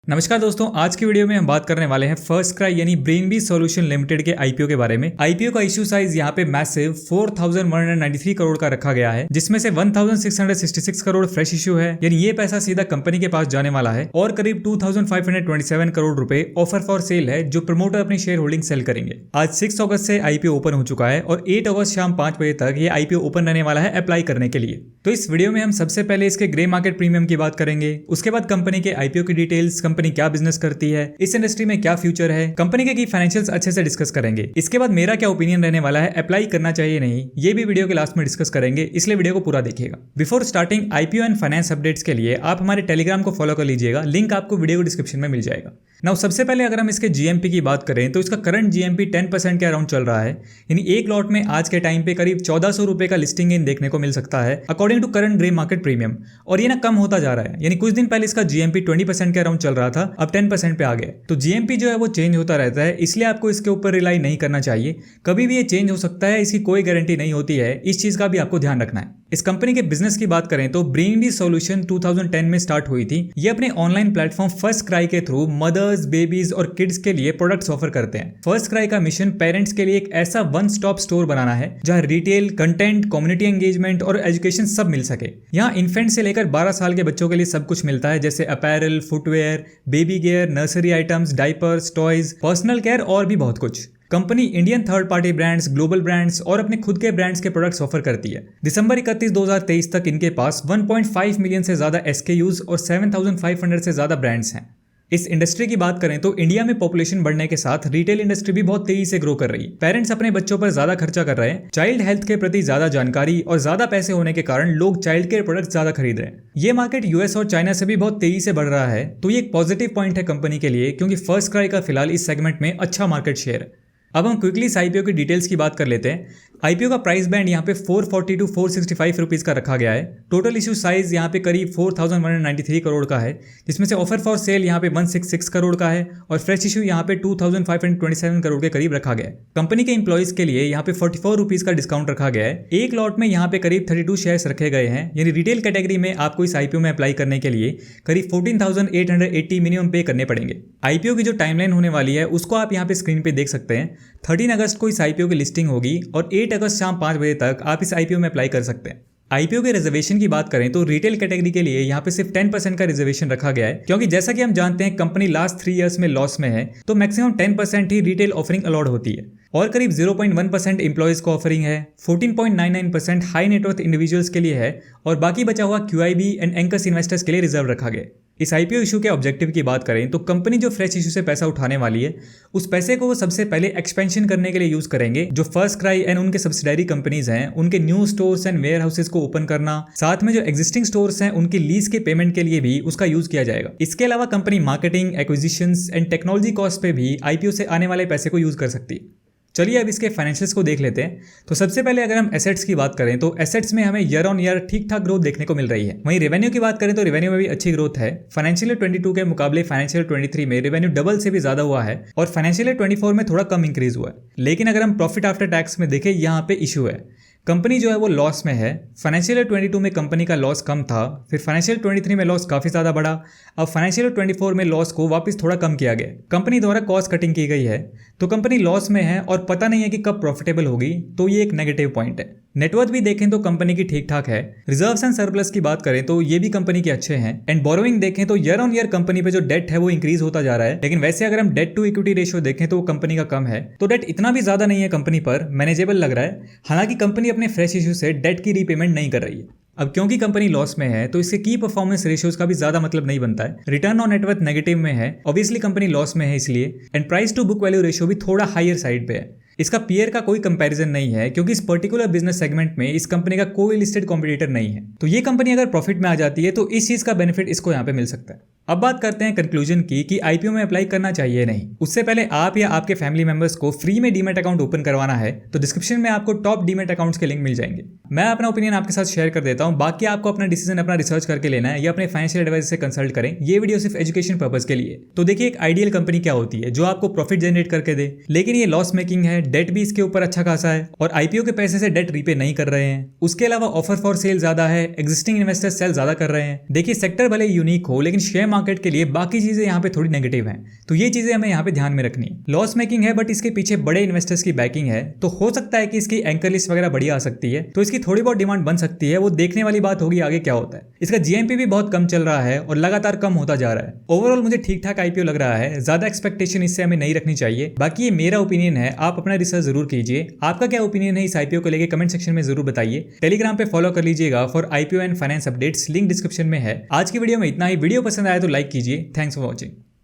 नमस्कार दोस्तों, आज की वीडियो में हम बात करने वाले हैं फर्स्ट क्राई यानी ब्रेनबीज सॉल्यूशन लिमिटेड के आईपीओ के बारे में। आईपीओ का इश्यू साइज यहाँ पे मैसिव 4193 करोड़ का रखा गया है, जिसमें से 1666 करोड़ फ्रेश इश्यू है, यानी ये पैसा सीधा कंपनी के पास जाने वाला है, और करीब 2527 करोड़ रुपए ऑफर फॉर सेल है जो प्रमोटर अपनी शेयर होल्डिंग सेल करेंगे। आज 6 अगस्त से आईपीओ ओपन हो चुका है और 8 अगस्त शाम 5 बजे तक ये आईपीओ ओपन रहने वाला है अप्लाई करने के लिए। तो इस वीडियो में हम सबसे पहले इसके ग्रे मार्केट प्रीमियम की बात करेंगे, उसके बाद कंपनी के आईपीओ की डिटेल्स, कंपनी क्या बिजनेस करती है, इस इंडस्ट्री में क्या फ्यूचर है, कंपनी के की फाइनेंशियल्स अच्छे से डिस्कस करेंगे। इसके बाद मेरा क्या ओपिनियन रहने वाला है, अप्लाई करना चाहिए नहीं, ये भी वीडियो के लास्ट में डिस्कस करेंगे, इसलिए वीडियो को पूरा देखिएगा। Before starting IPO and finance updates के लिए आप हमारे टेलीग्राम को फॉलो कर लीजिएगा, लिंक आपको वीडियो डिस्क्रिप्शन में मिल जाएगा। नाउ सबसे पहले अगर हम इसके जीएमपी की बात करें तो इसका करंट जीएमपी 10% के अराउंड चल रहा है, यानी एक लॉट में आज के टाइम पे करीब 1400 रुपए का लिस्टिंग इन देखने को मिल सकता है according to current grey market premium, और ये ना कम होता जा रहा है, यानी कुछ दिन पहले इसका जीएमपी 20% के अराउंड चल रहा था, अब 10% पे आ गया। तो जीएमपी जो है वो चेंज होता रहता है, इसलिए आपको इसके ऊपर रिलाई नहीं करना चाहिए, कभी भी ये चेंज हो सकता है, इसकी कोई गारंटी नहीं होती है, इस चीज का भी आपको ध्यान रखना है। इस कंपनी के बिजनेस की बात करें तो ब्रेनबीज सॉल्यूशन 2010 में स्टार्ट हुई थी। ये अपने ऑनलाइन प्लेटफॉर्म फर्स्ट क्राई के थ्रू मदर्स, बेबीज और किड्स के लिए प्रोडक्ट्स ऑफर करते हैं। फर्स्ट क्राई का मिशन पेरेंट्स के लिए एक ऐसा वन स्टॉप स्टोर बनाना है जहां रिटेल, कंटेंट, कम्युनिटी एंगेजमेंट और एजुकेशन सब मिल सके। यहाँ इन्फेंट से लेकर 12 साल के बच्चों के लिए सब कुछ मिलता है, जैसे apparel, footwear, baby gear, nursery items, diapers, toys, personal care और भी बहुत कुछ। Company Indian third party brands, global brands और अपने खुद के ब्रांड्स के प्रोडक्ट्स ऑफर करती है। दिसंबर 31, 2023 तक इनके पास 1.5 मिलियन से ज्यादा एसकेयूज और 7500 से ज्यादा ब्रांड्स हैं। इस इंडस्ट्री की बात करें तो इंडिया में पॉपुलेशन बढ़ने के साथ रिटेल इंडस्ट्री भी बहुत तेजी से ग्रो कर रही है। पेरेंट्स अपने बच्चों पर ज्यादा खर्चा कर रहे हैं, चाइल्ड हेल्थ के प्रति ज्यादा जानकारी और ज्यादा पैसे होने के कारण लोग चाइल्ड केयर प्रोडक्ट्स ज्यादा खरीद रहे हैं। ये मार्केट यूएस और चाइना से भी बहुत तेजी से बढ़ रहा है, तो ये एक पॉजिटिव पॉइंट है कंपनी के लिए, क्योंकि फर्स्ट क्राई का फिलहाल इस सेगमेंट में अच्छा मार्केट शेयर है। अब हम क्विकली इस आईपीओ की डिटेल्स की बात कर लेते हैं। आईपीओ का प्राइस बैंड यहाँ पे 440 टू 465 रुपीज का रखा गया है। टोटल इशू साइज यहाँ पे करीब 4193 करोड़ का है, जिसमें से ऑफर फॉर सेल यहाँ पे 166 करोड़ का है और फ्रेश इशू यहाँ पे 2527 करोड़ के करीब रखा गया है। कंपनी के एम्प्लॉइज के लिए यहाँ पे 44 रुपीज का डिस्काउंट रखा गया है। एक लॉट में यहाँ पे करीब 32 शेयर्स रखे गए हैं, यानी रिटेल कैटेगरी में आपको इस आईपीओ में अप्लाई करने के लिए करीब 14,880 मिनिमम पे करने पड़ेंगे। आईपीओ की जो टाइमलाइन होने वाली है उसको आप यहाँ पे स्क्रीन पे देख सकते हैं। 13 अगस्त को इस आईपीओ की लिस्टिंग होगी और 8 अगस्त शाम 5 बजे तक आप इस आईपीओ में अप्लाई कर सकते हैं। आईपीओ के रिजर्वेशन की बात करें तो रिटेल कैटेगरी के लिए यहाँ पे सिर्फ 10% का रिजर्वेशन रखा गया है, क्योंकि जैसा कि हम जानते हैं कंपनी लास्ट 3 इयर्स में लॉस में है, तो मैक्सिमम 10% ही रिटेल ऑफरिंग अलाउड होती है, और करीब 0.1% एम्प्लॉइज को ऑफरिंग है, 14.99% हाई नेटवर्थ इंडिविजुअल्स के लिए है, और बाकी बचा हुआ क्यूआईबी एंड एंकर्स इन्वेस्टर्स के लिए रिजर्व रखा गया। इस आईपीओ इशू के ऑब्जेक्टिव की बात करें तो कंपनी जो फ्रेश इशू से पैसा उठाने वाली है, उस पैसे को वो सबसे पहले एक्सपेंशन करने के लिए यूज करेंगे। जो फर्स्ट क्राई एंड उनके सब्सिडायरी कंपनीज हैं, उनके new stores and warehouses को ओपन करना, साथ में जो एग्जिस्टिंग स्टोर्स हैं उनकी लीज के पेमेंट के लिए भी उसका यूज किया जाएगा। इसके अलावा company marketing, acquisitions and technology cost पे भी आईपीओ से आने वाले पैसे को यूज कर सकती है। चलिए अब इसके फाइनेंशियल्स को देख लेते हैं। तो सबसे पहले अगर हम एसेट्स की बात करें तो एसेट्स में हमें ईयर ऑन ईयर ठीक ठाक ग्रोथ देखने को मिल रही है। वहीं रेवेन्यू की बात करें तो रेवेन्यू में भी अच्छी ग्रोथ है। फाइनेंशियल ईयर 22 के मुकाबले फाइनेंशियल ईयर 23 में रेवेन्यू डबल से भी ज्यादा हुआ है, और फाइनेंशियल ईयर 24 में थोड़ा कम इंक्रीज हुआ है। लेकिन अगर हम प्रॉफिट आफ्टर टैक्स में देखें, यहाँ पे इशू है, कंपनी जो है वो लॉस में है। फाइनेंशियल ईयर 22 में कंपनी का लॉस कम था, फिर फाइनेंशियल ईयर 23 में लॉस काफी ज्यादा बढ़ा, अब फाइनेंशियल ईयर 24 में लॉस को वापस थोड़ा कम किया गया। कंपनी द्वारा कॉस्ट कटिंग की गई है, तो कंपनी लॉस में है और पता नहीं है कि कब प्रॉफिटेबल होगी, तो ये एक नेगेटिव पॉइंट है। नेटवर्थ भी देखें तो कंपनी की ठीक ठाक है। रिजर्व्स एंड सरप्लस की बात करें तो ये भी कंपनी के अच्छे हैं। एंड बोरोइंग देखें तो ईयर ऑन ईयर कंपनी पे जो डेट है वो इंक्रीज होता जा रहा है, लेकिन वैसे अगर हम डेट टू इक्विटी रेशियो देखें तो कंपनी का कम है, तो डेट इतना भी ज्यादा नहीं है कंपनी पर, मैनेजेबल लग रहा है। हालांकि कंपनी अपने फ्रेश इशू से डेट की रीपेमेंट नहीं कर रही है। अब क्योंकि कंपनी लॉस में है तो इसके की परफॉर्मेंस रेशियोज का भी ज्यादा मतलब नहीं बनता है। रिटर्न ऑन नेटवर्थ नेगेटिव में है, ऑब्वियसली कंपनी लॉस में है इसलिए, and price to book value ratio भी थोड़ा हायर साइड पे है। इसका पीयर का कोई कंपैरिजन नहीं है, क्योंकि इस पर्टिकुलर बिजनेस सेगमेंट में इस कंपनी का कोई लिस्टेड कॉम्पिटिटर नहीं है। तो ये कंपनी अगर प्रॉफिट में आ जाती है तो इस चीज का बेनिफिट इसको यहाँ पे मिल सकता है। अब बात करते हैं कंक्लूजन की कि आईपीओ में अप्लाई करना चाहिए नहीं। उससे पहले आप या आपके फैमिली मेंबर्स को फ्री में डीमैट अकाउंट ओपन करवाना है तो डिस्क्रिप्शन में आपको टॉप डीमैट अकाउंट्स के लिंक मिल जाएंगे। मैं अपना ओपिनियन आपके साथ शेयर कर देता हूं, बाकी आपको अपना डिसीजन अपना रिसर्च करके लेना है या अपने फाइनेंशियल एडवाइजर से कंसल्ट करें। ये वीडियो सिर्फ एजुकेशन पर्पस के लिए। तो देखिए, एक आइडियल कंपनी क्या होती है जो आपको प्रॉफिट जनरेट करके दे, लेकिन ये लॉस मेकिंग है, डेट भी इसके ऊपर अच्छा खासा है और आईपीओ के पैसे से डेट रीपे नहीं कर रहे हैं। उसके अलावा ऑफर फॉर सेल ज्यादा है, एग्जिस्टिंग इन्वेस्टर्स सेल ज्यादा कर रहे हैं। देखिए, सेक्टर भले यूनिक हो लेकिन शेयर मार्केट के लिए बाकी चीजें यहाँ पे थोड़ी नेगेटिव हैं, तो ये चीजें हमें यहाँ पे ध्यान में रखनी है। लॉस मेकिंग है बट इसके पीछे बड़े इन्वेस्टर्स की बैकिंग है, तो हो सकता है कि इसकी एंकर लिस्ट वगैरह बढ़िया आ सकती है, तो इसकी थोड़ी बहुत डिमांड बन सकती है। वो देखने वाली बात होगी आगे क्या होता है। इसका जीएमपी भी बहुत कम चल रहा है और लगातार कम होता जा रहा है। ओवरऑल मुझे ठीक ठाक आईपीओ लग रहा है, ज्यादा एक्सपेक्टेशन इससे हमें नहीं रखनी चाहिए। बाकी ये मेरा ओपिनियन है, आप अपना रिसर्च जरूर कीजिए। आपका क्या ओपिनियन है इस आईपीओ को लेकर कमेंट सेक्शन में जरूर बताइए। टेलीग्राम पे फॉलो कर लीजिएगा for IPO and finance updates, link description में है। आज की वीडियो में इतना ही। वीडियो पसंद आया तो लाइक कीजिए। Thanks for watching.